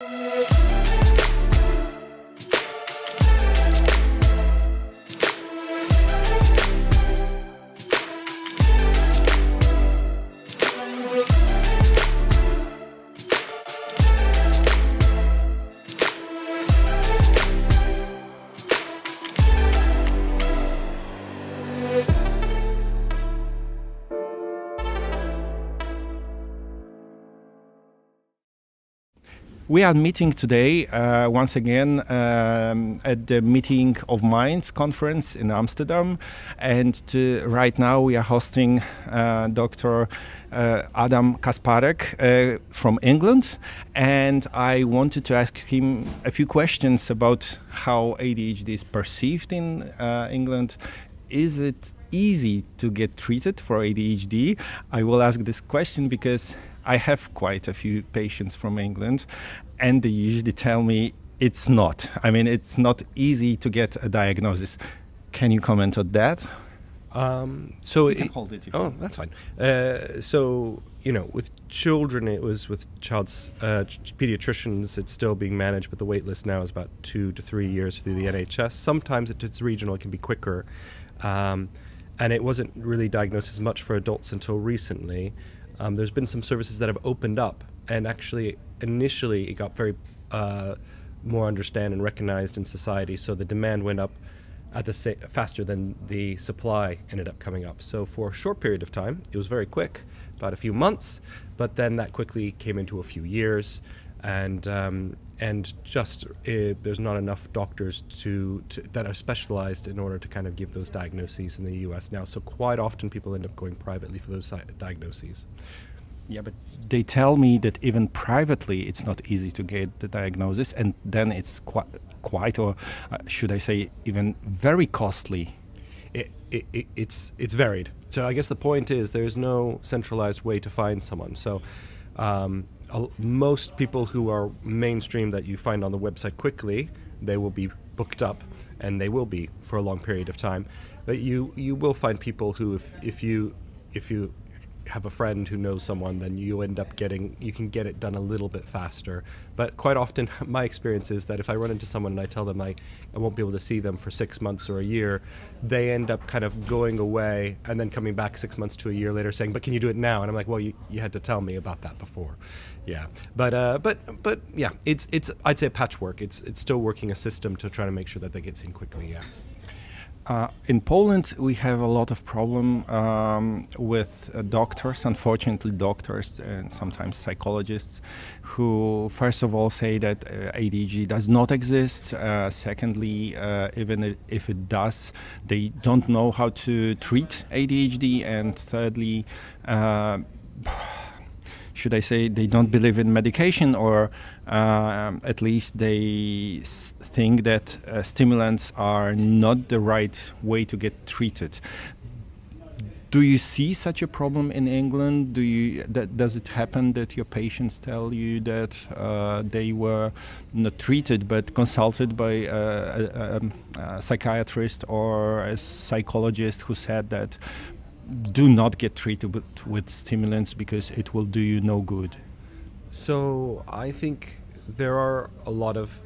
We are meeting today once again at the Meeting of Minds conference in Amsterdam, and right now we are hosting Dr. Adam Kasparek from England, and I wanted to ask him a few questions about how ADHD is perceived in England. Is it easy to get treated for ADHD? I will ask this question because I have quite a few patients from England, and they usually tell me it's not. I mean, it's not easy to get a diagnosis. Can you comment on that? So you can hold it. Oh, that's fine. So, you know, with children, it was with child's pediatricians, it's still being managed, but the wait list now is about 2 to 3 years through the NHS. Sometimes it's regional, it can be quicker. And it wasn't really diagnosed as much for adults until recently. There's been some services that have opened up, and actually initially it got very more understood and recognized in society, so the demand went up at the faster than the supply ended up coming up. So for a short period of time, it was very quick, about a few months, but then that quickly came into a few years, and just there's not enough doctors that are specialized in order to kind of give those diagnoses in the US now. So quite often people end up going privately for those diagnoses. Yeah, but they tell me that even privately it's not easy to get the diagnosis, and then it's quite, or should I say, even very costly. It's varied. So I guess the point is there's no centralized way to find someone. So most people who are mainstream that you find on the website quickly, they will be booked up, and they will be for a long period of time. But you will find people who, if you have a friend who knows someone, then you can get it done a little bit faster. But quite often my experience is that if I run into someone and I tell them I won't be able to see them for 6 months or a year, they end up kind of going away and then coming back 6 months to a year later saying, but can you do it now? And I'm like, well, you had to tell me about that before. Yeah, but yeah, it's I'd say a patchwork. It's still working a system to try to make sure that they get seen quickly. Yeah. In Poland, we have a lot of problem with doctors, unfortunately doctors and sometimes psychologists, who first of all say that ADHD does not exist. Secondly, even if it does, they don't know how to treat ADHD. And thirdly, should I say, they don't believe in medication, or at least they think that stimulants are not the right way to get treated. Do you see such a problem in England? Does it happen that your patients tell you that they were not treated but consulted by a psychiatrist or a psychologist who said that do not get treated with stimulants because it will do you no good? So I think there are a lot of,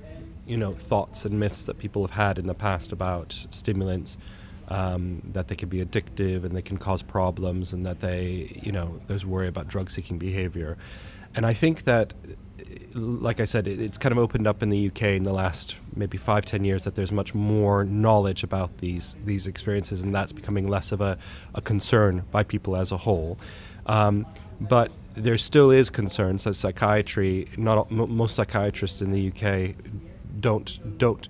thoughts and myths that people have had in the past about stimulants, that they can be addictive and they can cause problems, and that there's worry about drug-seeking behavior. And I think that, like I said, it's kind of opened up in the UK in the last maybe 5-10 years, that there's much more knowledge about these experiences, and that's becoming less of a concern by people as a whole. But there still is concerns as psychiatry. Most psychiatrists in the UK don't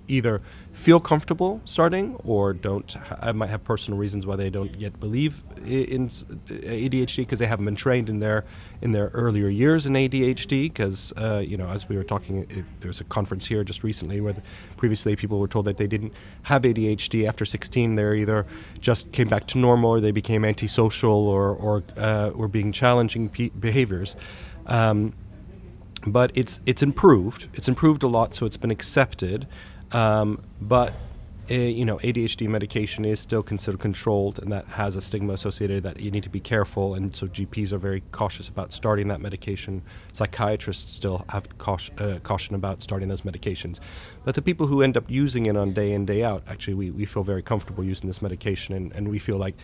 either feel comfortable starting, or might have personal reasons why they don't yet believe in ADHD, because they haven't been trained in their earlier years in ADHD. Because as we were talking, there's a conference here just recently where previously people were told that they didn't have ADHD after 16. They either just came back to normal, or they became antisocial, or were being challenging behaviors. But it's improved. It's improved a lot, so it's been accepted. But ADHD medication is still considered controlled, and that has a stigma associated that you need to be careful, and so GPs are very cautious about starting that medication. Psychiatrists still have caution about starting those medications. But the people who end up using it on day in, day out, actually we feel very comfortable using this medication, and we feel like,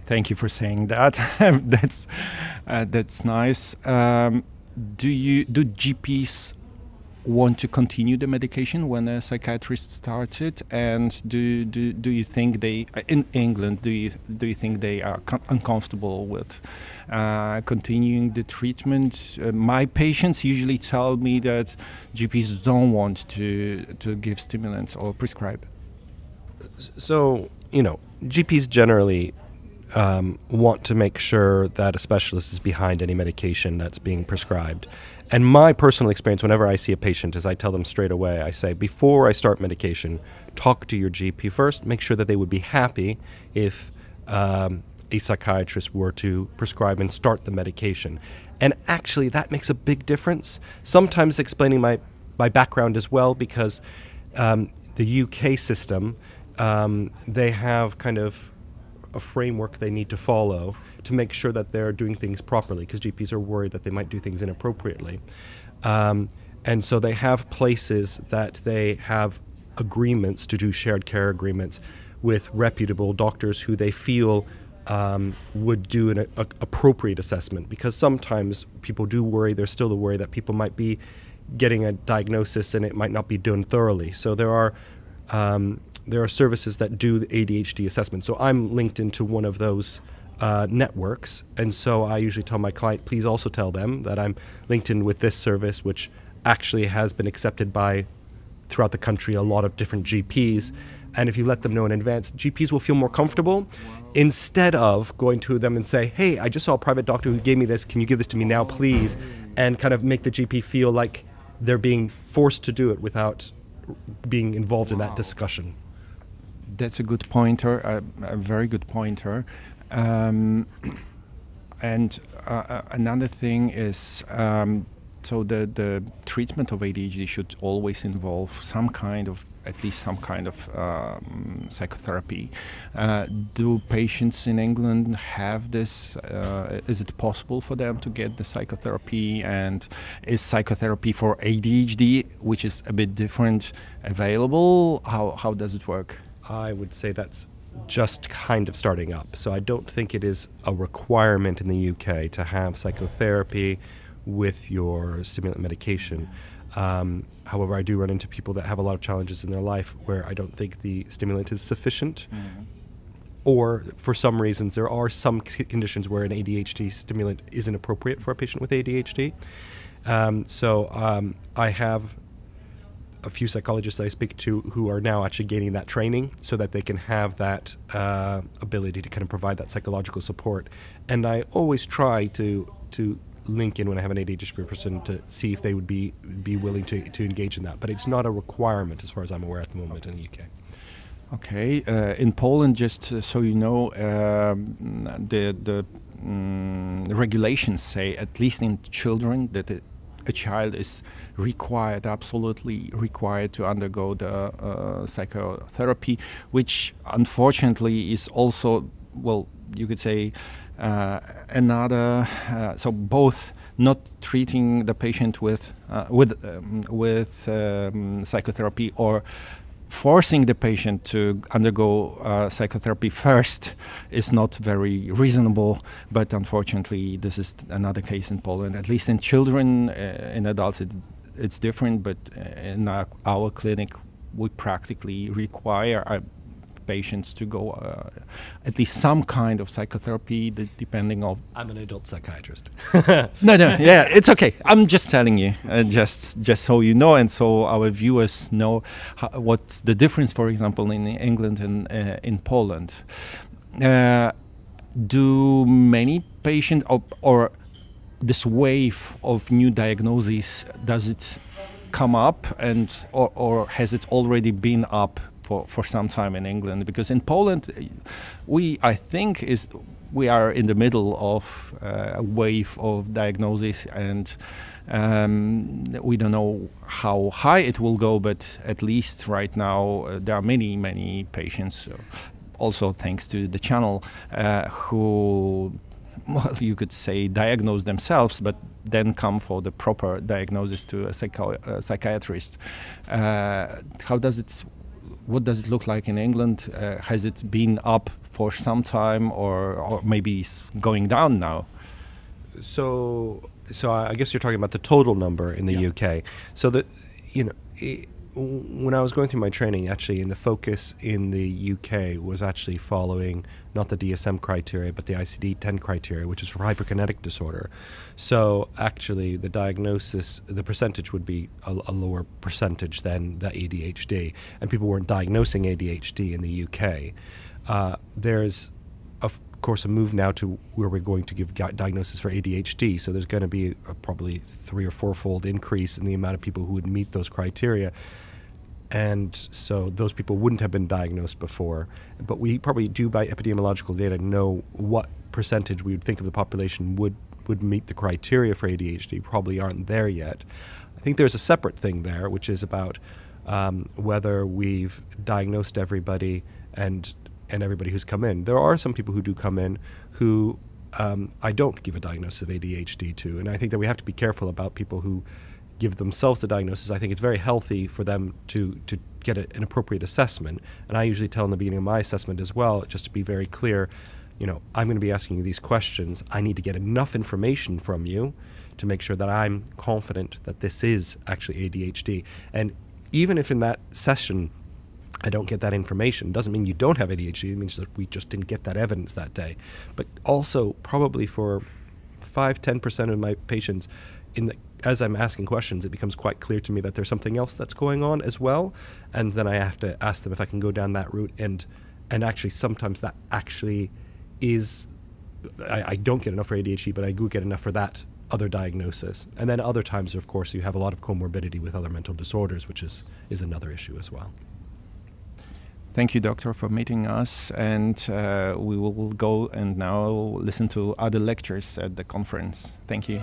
Thank you for saying that. That's nice. Do GPs want to continue the medication when a psychiatrist starts it, and do you think they in England do you think they are uncomfortable with continuing the treatment? My patients usually tell me that GPs don't want to give stimulants or prescribe. So GPs generally want to make sure that a specialist is behind any medication that's being prescribed. And my personal experience whenever I see a patient is I tell them straight away, I say, before I start medication, talk to your GP first, make sure that they would be happy if a psychiatrist were to prescribe and start the medication. And actually that makes a big difference. Sometimes explaining my background as well, because the UK system, they have kind of a framework they need to follow to make sure that they're doing things properly, because GPs are worried that they might do things inappropriately. And so they have places that they have agreements to do shared care agreements with reputable doctors who they feel would do an appropriate assessment, because sometimes people do worry, there's still the worry that people might be getting a diagnosis and it might not be done thoroughly. So there are services that do the ADHD assessment. So I'm linked into one of those networks, and so I usually tell my client, please also tell them that I'm linked in with this service, which actually has been accepted by, throughout the country, a lot of different GPs. And if you let them know in advance, GPs will feel more comfortable instead of going to them and say, hey, I just saw a private doctor who gave me this, can you give this to me now, please? And kind of make the GP feel like they're being forced to do it without being involved in that discussion. That's a good pointer, a very good pointer. And another thing is, so the treatment of ADHD should always involve at least some kind of psychotherapy. Do patients in England have this? Is it possible for them to get the psychotherapy? And is psychotherapy for ADHD, which is a bit different, available? How does it work? I would say that's just kind of starting up. So I don't think it is a requirement in the UK to have psychotherapy with your stimulant medication. However, I do run into people that have a lot of challenges in their life where I don't think the stimulant is sufficient. Or for some reasons, there are some conditions where an ADHD stimulant isn't appropriate for a patient with ADHD. I have a few psychologists I speak to who are now actually gaining that training so that they can have that ability to kind of provide that psychological support. And I always try to link in when I have an ADHD person to see if they would be willing to engage in that. But it's not a requirement as far as I'm aware at the moment in the UK. Okay. In Poland, just so you know, the regulations say, at least in children, that a child is absolutely required to undergo the psychotherapy, which unfortunately is also, well, you could say another. So both not treating the patient with psychotherapy or forcing the patient to undergo psychotherapy first is not very reasonable, but unfortunately this is another case in Poland. At least in children, in adults it's different, but in our clinic we practically require patients to go at least some kind of psychotherapy, depending on... I'm an adult psychiatrist. No, yeah, it's okay. I'm just telling you, just so you know, and so our viewers know what's the difference, for example, in England and in Poland. Do many patients, or this wave of new diagnoses, does it come up, and or has it already been up for some time in England? Because in Poland, I think we are in the middle of a wave of diagnosis, and we don't know how high it will go, but at least right now there are many patients, also thanks to the channel, who, well, you could say diagnose themselves, but then come for the proper diagnosis to a psychiatrist. What does it look like in England? Has it been up for some time, or maybe it's going down now? So I guess you're talking about the total number in the UK. So that, when I was going through my training, actually, the focus in the UK was actually following not the DSM criteria, but the ICD-10 criteria, which is for hyperkinetic disorder. So actually, the diagnosis, the percentage would be a lower percentage than the ADHD, and people weren't diagnosing ADHD in the UK. There's, of course, a move now to where we're going to give diagnosis for ADHD. So there's going to be a probably 3- or 4-fold increase in the amount of people who would meet those criteria. And so those people wouldn't have been diagnosed before. But we probably do, by epidemiological data, know what percentage we would think of the population would meet the criteria for ADHD. Probably aren't there yet. I think there's a separate thing there, which is about whether we've diagnosed everybody and everybody who's come in. There are some people who do come in who I don't give a diagnosis of ADHD to, and I think that we have to be careful about people who give themselves the diagnosis. I think it's very healthy for them to get an appropriate assessment, and I usually tell in the beginning of my assessment as well, just to be very clear, I'm going to be asking you these questions. I need to get enough information from you to make sure that I'm confident that this is actually ADHD. And even if in that session I don't get that information, doesn't mean you don't have ADHD. It means that we just didn't get that evidence that day. But also, probably for 5–10% of my patients, as I'm asking questions, it becomes quite clear to me that there's something else that's going on as well, and then I have to ask them if I can go down that route. And actually, sometimes that actually is, I don't get enough for ADHD, but I do get enough for that other diagnosis. And then other times, of course, you have a lot of comorbidity with other mental disorders, which is another issue as well. Thank you, doctor, for meeting us, and we will go and now listen to other lectures at the conference. Thank you.